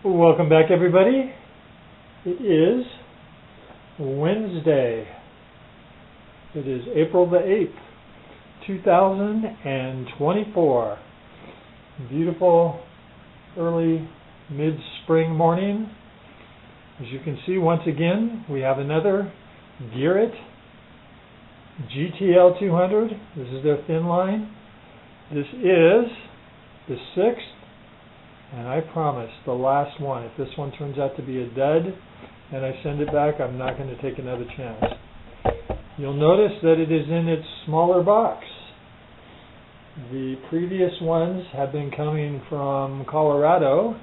Welcome back, everybody. It is Wednesday. It is April the 8th, 2024. Beautiful early mid-spring morning. As you can see, once again, we have another GearIT GTL-200. This is their thin line. This is the 6th. And I promise, the last one. If this one turns out to be a dud and I send it back, I'm not going to take another chance. You'll notice that it is in its smaller box. The previous ones have been coming from Colorado,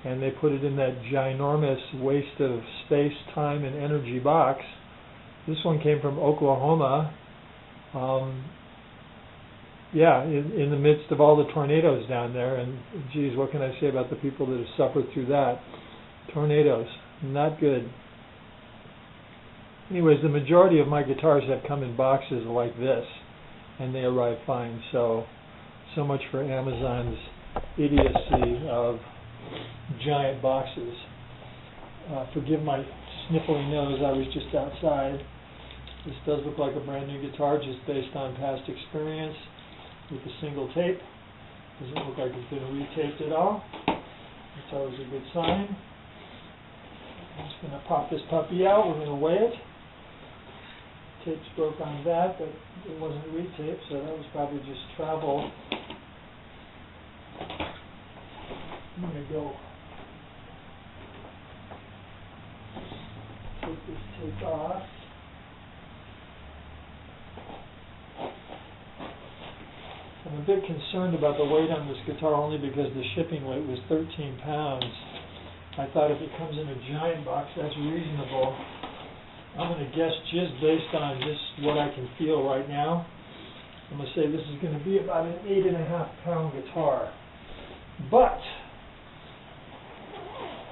and they put it in that ginormous waste of space, time, and energy box. This one came from Oklahoma. In the midst of all the tornadoes down there, and geez, what can I say about the people that have suffered through that? Tornadoes, not good. Anyways, the majority of my guitars have come in boxes like this, and they arrive fine. So much for Amazon's idiocy of giant boxes. Forgive my sniffly nose, I was just outside. This does look like a brand new guitar, just based on past experience. With a single tape. Doesn't look like it's been retaped at all. That's always a good sign. I'm just going to pop this puppy out. We're going to weigh it. Tape's broke on that, but it wasn't retaped, so that was probably just travel. I'm going to go take this tape off. I'm a bit concerned about the weight on this guitar only because the shipping weight was 13 pounds. I thought if it comes in a giant box, that's reasonable. I'm going to guess, just based on just what I can feel right now, I'm going to say this is going to be about an 8.5 pound guitar. But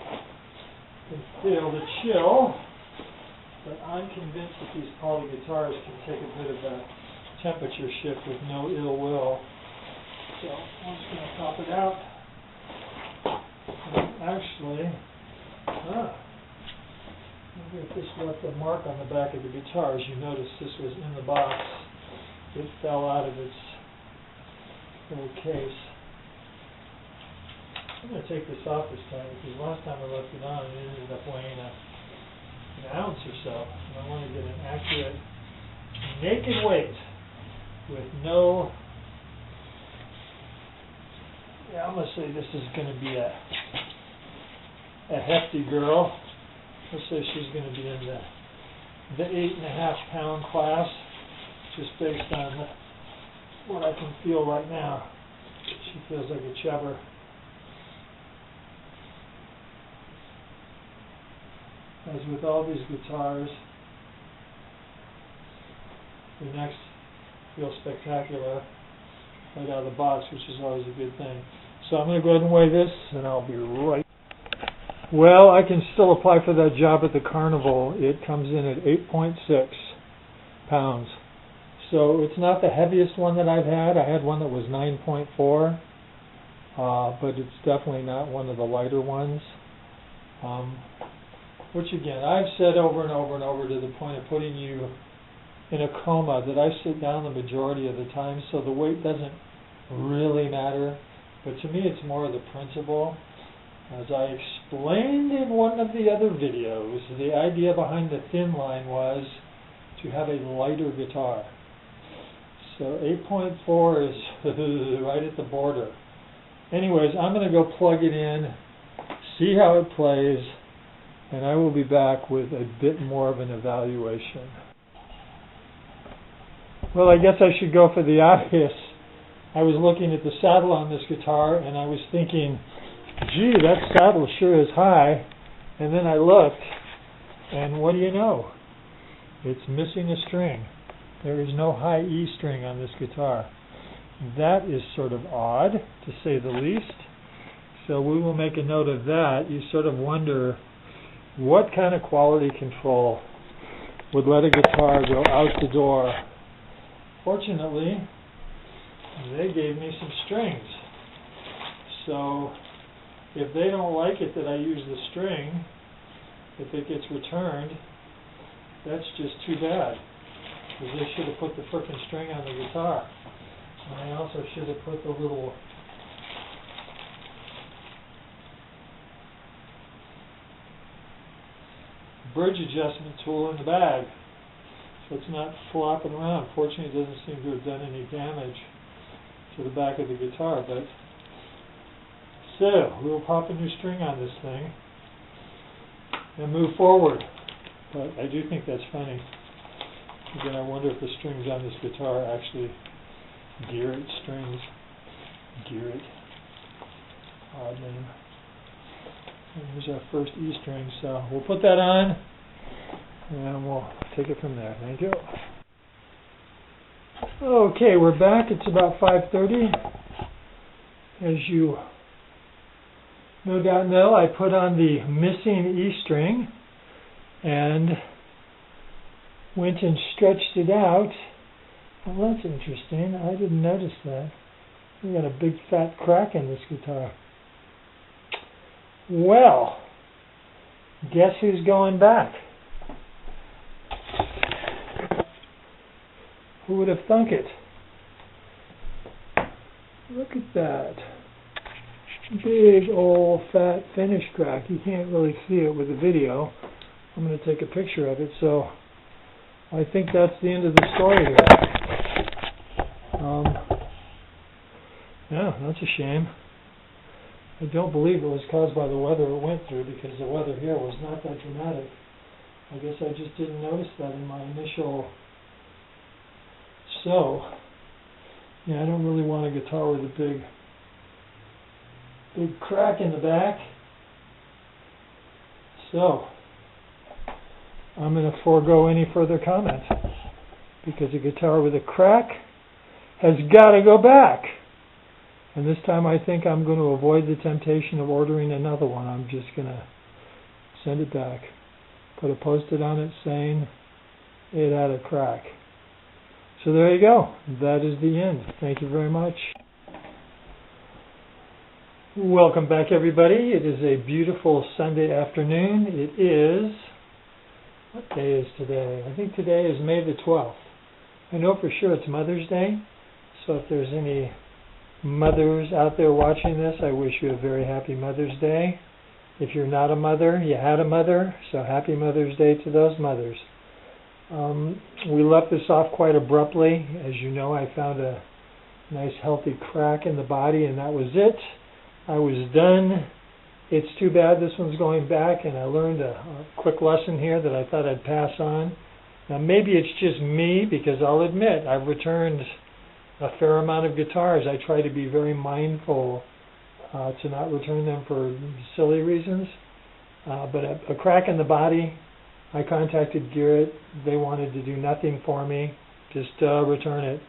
I can feel the chill, but I'm convinced that these poly guitars can take a bit of a temperature shift with no ill will. So I'm just going to pop it out. And actually, maybe if this left a mark on the back of the guitar, as you notice, this was in the box. It fell out of its little case. I'm going to take this off this time because last time I left it on, it ended up weighing an ounce or so. And I want to get an accurate naked weight. With no, I'm going to say this is going to be a hefty girl. Let's say she's going to be in the 8.5 pound class, just based on what I can feel right now. She feels like a chubber. As with all these guitars, the next feel spectacular right out of the box, which is always a good thing. So I'm going to go ahead and weigh this, and I'll be right. Well, I can still apply for that job at the carnival. It comes in at 8.6 pounds. So it's not the heaviest one that I've had. I had one that was 9.4, but it's definitely not one of the lighter ones. Which again, I've said over and over and over to the point of putting you in a coma that I sit down the majority of the time, so the weight doesn't really matter. But to me, it's more of the principle. As I explained in one of the other videos, the idea behind the thin line was to have a lighter guitar. So 8.4 is right at the border. Anyways, I'm going to go plug it in, see how it plays, and I will be back with a bit more of an evaluation. Well, I guess I should go for the obvious. I was looking at the saddle on this guitar, and I was thinking, gee, that saddle sure is high. And then I looked, and what do you know? It's missing a string. There is no high E string on this guitar. That is sort of odd, to say the least. So we will make a note of that. You sort of wonder, what kind of quality control would let a guitar go out the door? Fortunately, they gave me some strings. So if they don't like it that I use the string, if it gets returned, that's just too bad. Because they should have put the frickin' string on the guitar. And I also should have put the little bridge adjustment tool in the bag, so it's not flopping around. Fortunately, it doesn't seem to have done any damage to the back of the guitar, but so we'll pop a new string on this thing and move forward. But I do think that's funny. Again, I wonder if the strings on this guitar are actually GearIT strings. GearIT. Odd name. And here's our first E string, so we'll put that on and we'll take it from there. Thank you. Okay, we're back. It's about 5:30. As you no doubt know, I put on the missing E string and went and stretched it out. Well, that's interesting. I didn't notice that. We got a big fat crack in this guitar. Well, guess who's going back? Who would have thunk it? Look at that. Big old fat finish crack. You can't really see it with the video. I'm going to take a picture of it, so I think that's the end of the story here. Yeah, that's a shame. I don't believe it was caused by the weather it went through, because the weather here was not that dramatic. I guess I just didn't notice that in my initial. So, yeah, I don't really want a guitar with a big crack in the back. So, I'm going to forego any further comment, because a guitar with a crack has got to go back. And this time I think I'm going to avoid the temptation of ordering another one. I'm just going to send it back. Put a post-it on it saying it had a crack. So there you go. That is the end. Thank you very much. Welcome back, everybody. It is a beautiful Sunday afternoon. It is, what day is today? I think today is May the 12th. I know for sure it's Mother's Day. So if there's any mothers out there watching this, I wish you a very happy Mother's Day. If you're not a mother, you had a mother, so happy Mother's Day to those mothers. We left this off quite abruptly. As you know, I found a nice healthy crack in the body, and that was it. I was done. It's too bad this one's going back, and I learned a quick lesson here that I thought I'd pass on. Now maybe it's just me, because I'll admit I've returned a fair amount of guitars. I try to be very mindful to not return them for silly reasons. But a crack in the body, I contacted GearIT. They wanted to do nothing for me, just return it.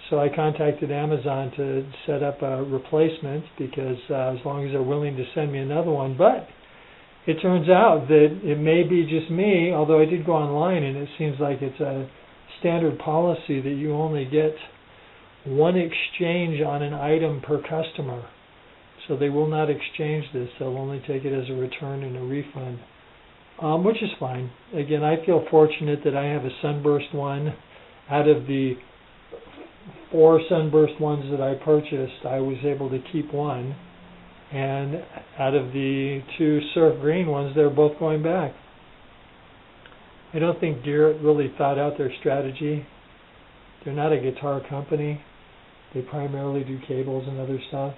So I contacted Amazon to set up a replacement, because as long as they're willing to send me another one. But it turns out that it may be just me, although I did go online and it seems like it's a standard policy that you only get one exchange on an item per customer. So they will not exchange this. They'll only take it as a return and a refund, which is fine. Again, I feel fortunate that I have a Sunburst one. Out of the 4 Sunburst ones that I purchased, I was able to keep one. And out of the 2 Surf Green ones, they're both going back. I don't think GearIT really thought out their strategy. They're not a guitar company. They primarily do cables and other stuff.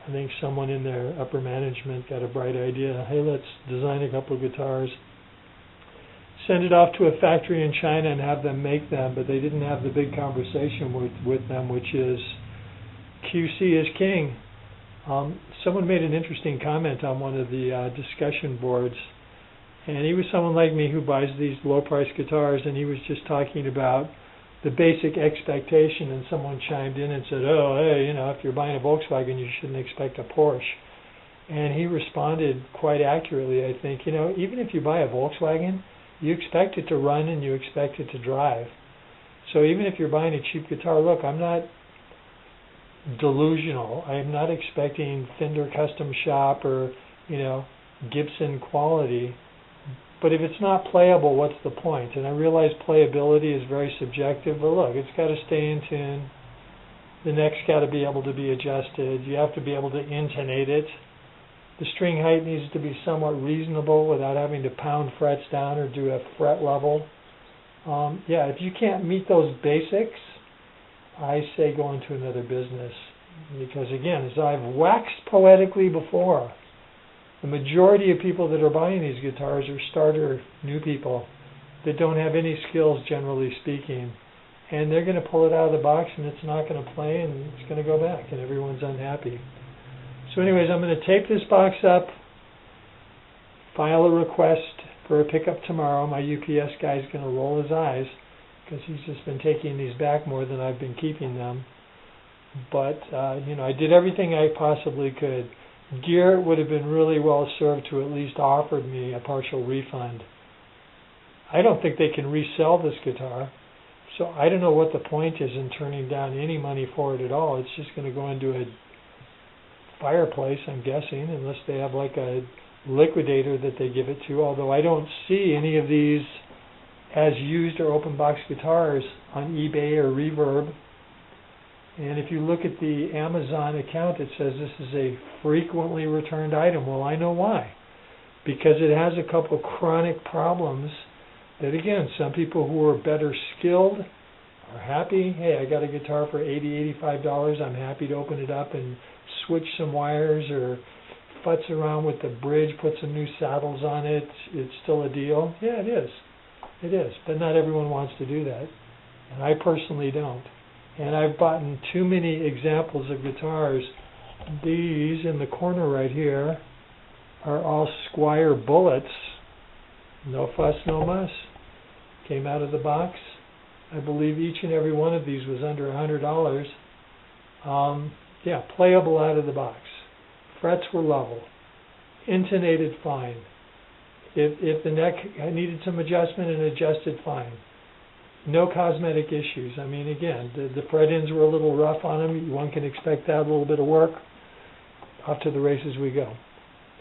I think someone in their upper management got a bright idea. Hey, let's design a couple of guitars, send it off to a factory in China and have them make them, but they didn't have the big conversation with them, which is QC is king. Someone made an interesting comment on one of the discussion boards, and he was someone like me who buys these low-priced guitars, and he was just talking about the basic expectation, and someone chimed in and said, oh, hey, if you're buying a Volkswagen, you shouldn't expect a Porsche. And he responded quite accurately, I think, even if you buy a Volkswagen, you expect it to run and you expect it to drive. So even if you're buying a cheap guitar, look, I'm not delusional. I am not expecting Fender Custom Shop or, Gibson quality. But if it's not playable, what's the point? And I realize playability is very subjective, but look, it's got to stay in tune. The neck's got to be able to be adjusted. You have to be able to intonate it. The string height needs to be somewhat reasonable without having to pound frets down or do a fret level. If you can't meet those basics, I say go into another business. Because again, as I've waxed poetically before, the majority of people that are buying these guitars are starter new people that don't have any skills, generally speaking. And they're going to pull it out of the box and it's not going to play and it's going to go back and everyone's unhappy. So anyways, I'm going to tape this box up, file a request for a pickup tomorrow. My UPS guy's going to roll his eyes because he's just been taking these back more than I've been keeping them. But, I did everything I possibly could. GearIT would have been really well served to at least offered me a partial refund. I don't think they can resell this guitar, so I don't know what the point is in turning down any money for it at all. It's just going to go into a fireplace, I'm guessing, unless they have like a liquidator that they give it to, although I don't see any of these as used or open box guitars on eBay or Reverb. And if you look at the Amazon account, it says this is a frequently returned item. Well, I know why. Because it has a couple chronic problems that, again, some people who are better skilled are happy. Hey, I got a guitar for $80, $85. I'm happy to open it up and switch some wires or futz around with the bridge, put some new saddles on it. It's still a deal. Yeah, it is. It is. But not everyone wants to do that. And I personally don't. And I've bought too many examples of guitars. These in the corner right here are all Squire Bullets. No fuss, no muss. Came out of the box. I believe each and every one of these was under $100. Playable out of the box. Frets were level. Intonated fine. If the neck needed some adjustment and adjusted fine. No cosmetic issues. I mean, again, the fret ends were a little rough on them. One can expect that, a little bit of work. Off to the races we go.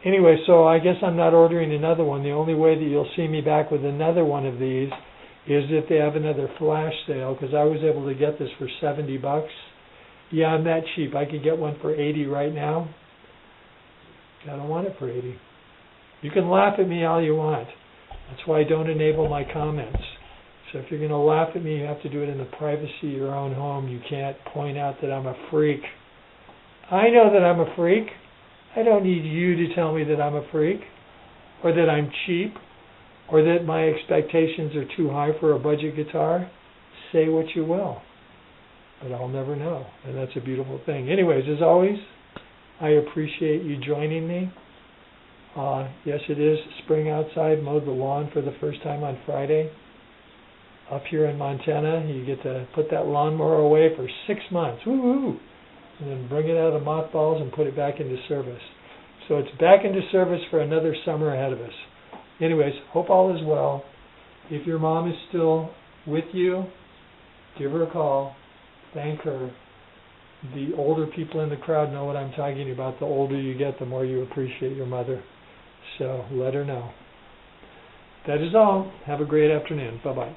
Anyway, so I guess I'm not ordering another one. The only way that you'll see me back with another one of these is if they have another flash sale, because I was able to get this for $70. Yeah, I'm that cheap. I could get one for $80 right now. I don't want it for $80. You can laugh at me all you want. That's why I don't enable my comments. So if you're going to laugh at me, you have to do it in the privacy of your own home. You can't point out that I'm a freak. I know that I'm a freak. I don't need you to tell me that I'm a freak, or that I'm cheap, or that my expectations are too high for a budget guitar. Say what you will, but I'll never know, and that's a beautiful thing. Anyways, as always, I appreciate you joining me. Yes, it is spring outside. Mowed the lawn for the first time on Friday. Up here in Montana, you get to put that lawnmower away for 6 months. Woo-hoo! And then bring it out of the mothballs and put it back into service. So it's back into service for another summer ahead of us. Anyways, hope all is well. If your mom is still with you, give her a call. Thank her. The older people in the crowd know what I'm talking about. The older you get, the more you appreciate your mother. So let her know. That is all. Have a great afternoon. Bye-bye.